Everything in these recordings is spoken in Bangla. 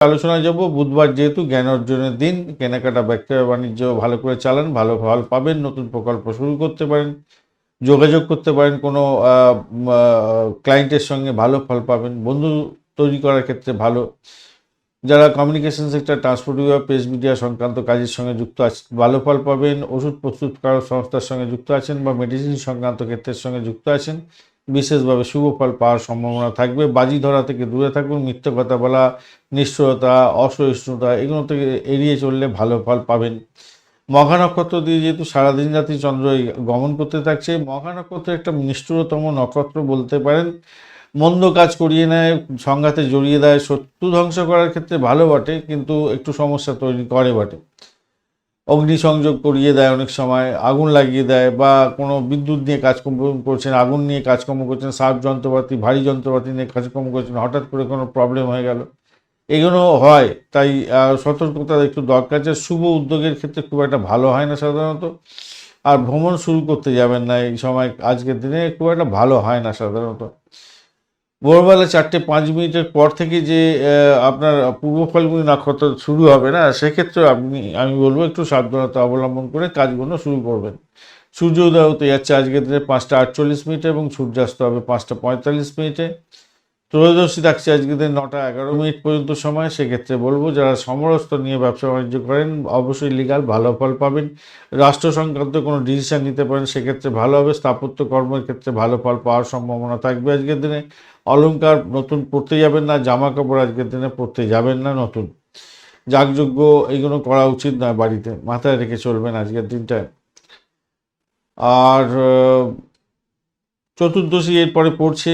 আলোচনায় যাব বুধবার যেহেতু জ্ঞান অর্জনের দিন, কেনাকাটা ব্যবসা বাণিজ্য ভালো করে চালান, ভালো ফল পাবেন, নতুন প্রকল্প শুরু করতে পারেন, যোগাযোগ করতে পারেন কোনো ক্লায়েন্টের সঙ্গে, ভালো ফল পাবেন, বন্ধু তৈরি করার ক্ষেত্রে ভালো। যারা কমিউনিকেশন সেক্টর, ট্রান্সপোর্ট বিভাগ, প্রেস মিডিয়া সংক্রান্ত কাজের সঙ্গে যুক্ত আছেন ভালো ফল পাবেন, ওষুধ প্রস্তুতকারক সংস্থার সঙ্গে যুক্ত আছেন বা মেডিসিন সংক্রান্ত ক্ষেত্রের সঙ্গে যুক্ত আছেন, বিশেষভাবে শুভ ফল পাওয়ার সম্ভাবনা থাকবে। বাজি ধরা থেকে দূরে থাকুন, মিথ্যে কথা বলা, নিষ্ঠুরতা, অসহিষ্ণুতা এগুলো থেকে এড়িয়ে চললে ভালো ফল পাবেন। মঘা নক্ষত্র দিয়ে যেহেতু সারাদিন রাত্রি চন্দ্র গমন করতে থাকছে, মঘা নক্ষত্র একটা নিষ্ঠুরতম নক্ষত্র বলতে পারেন। মন্দ কাজ করিয়ে নেয়, সংঘাতে জড়িয়ে দেয়, শত্রু ধ্বংস করার ক্ষেত্রে ভালো বটে, কিন্তু একটু সমস্যা তৈরি করে বটে। অগ্নিসংযোগ করিয়ে দেয়, অনেক সময় আগুন লাগিয়ে দেয়, বা কোনো বিদ্যুৎ নিয়ে কাজকর্ম করছেন, আগুন নিয়ে কাজকর্ম করছেন, সাপ যন্ত্রপাতি, ভারী যন্ত্রপাতি নিয়ে কাজকর্ম করছেন, হঠাৎ করে কোনো প্রবলেম হয়ে গেল, এগুলো হয়। তাই সতর্কতা একটু দরকার। যে শুভ উদ্যোগের ক্ষেত্রে খুব একটা ভালো হয় না সাধারণত। আর ভ্রমণ শুরু করতে যাবেন না এই সময়, আজকের দিনে খুব একটা ভালো হয় না সাধারণত। ভোরবেলা 4:05 পর থেকে যে আপনার পূর্ব ফাল্গুনী নক্ষত্র শুরু হবে না, সেক্ষেত্রে আমি বলবো একটু সাবধানতা অবলম্বন করে কাজগুলো শুরু করবেন। সূর্য উদয় হতে যাচ্ছে আজকের দিনে 5:48 এবং সূর্যাস্ত হবে 5:45। ত্রয়োদশী থাকছে আজকের দিন 9:11 পর্যন্ত সময়। সেক্ষেত্রে বলবো যারা সমরস্ত নিয়ে ব্যবসা বাণিজ্য করেন অবশ্যই লিগাল ভালো ফল পাবেন। রাষ্ট্র সংক্রান্ত কোনো ডিসিশন নিতে পারেন, সেক্ষেত্রে ভালো হবে। স্থাপত্য কর্মের ক্ষেত্রে ভালো ফল পাওয়ার সম্ভাবনা থাকবে আজকের দিনে। অলংকার নতুন পরতে যাবেন না, জামা কাপড় আজকের দিনে পরতে যাবেন না নতুন। যাগযজ্ঞ এগুলো করা উচিত নয়, বাড়িতে মাথায় রেখে চলবেন আজকের দিনটায়। আর চতুর্দশী এরপরে পড়ছে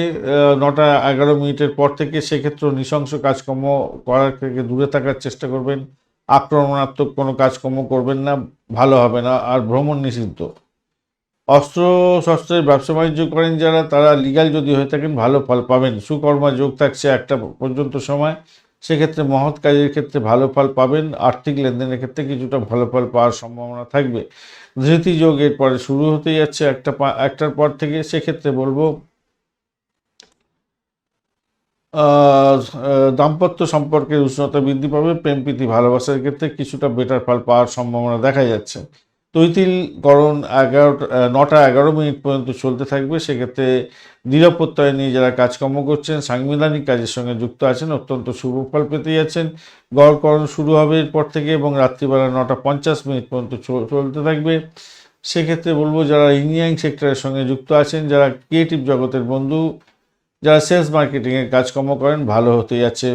9:11 পর থেকে। সেক্ষেত্রে নৃশংস কাজকর্ম করার থেকে দূরে থাকার চেষ্টা করবেন। আক্রমণাত্মক কোনো কাজকর্ম করবেন না, ভালো হবে না। আর ভ্রমণ নিষিদ্ধ। অস্ত্র শস্ত্রের ব্যবসা বাণিজ্য করেন যারা, তারা লিগাল যদি হয়ে থাকেন ভালো ফল পাবেন। সুকর্মা যোগ থাকছে 1টা পর্যন্ত সময়। সেক্ষেত্রে মহৎ কাজের ক্ষেত্রে ভালো ফল পাবেন। আর্থিক লেনদেনের ক্ষেত্রে কিছুটা ভালো ফল পাওয়ার সম্ভাবনা থাকবে। ধৃতি যোগ এরপরে শুরু হতে যাচ্ছে 1টার পর থেকে। সেক্ষেত্রে বলবো দাম্পত্য সম্পর্কের উষ্ণতা বৃদ্ধি পাবে, প্রেম প্রীতি ভালোবাসার ক্ষেত্রে কিছুটা বেটার ফল পাওয়ার সম্ভাবনা দেখা যাচ্ছে। তৈতিলকরণ 9:11 পর্যন্ত চলতে থাকবে। সেক্ষেত্রে নিরাপত্তা নিয়ে যারা কাজকর্ম করছেন, সাংবিধানিক কাজের সঙ্গে যুক্ত আছেন, অত্যন্ত শুভ ফল পেতে যাচ্ছেন। গড়করণ শুরু হবে এরপর থেকে এবং রাত্রিবেলা 9:50 পর্যন্ত চলতে থাকবে। সেক্ষেত্রে বলবো যারা ইঞ্জিনিয়ারিং সেক্টরের সঙ্গে যুক্ত আছেন, যারা ক্রিয়েটিভ জগতের বন্ধু, যারা সেলস মার্কেটিংয়ের কাজকর্ম করেন, ভালো হতে যাচ্ছে।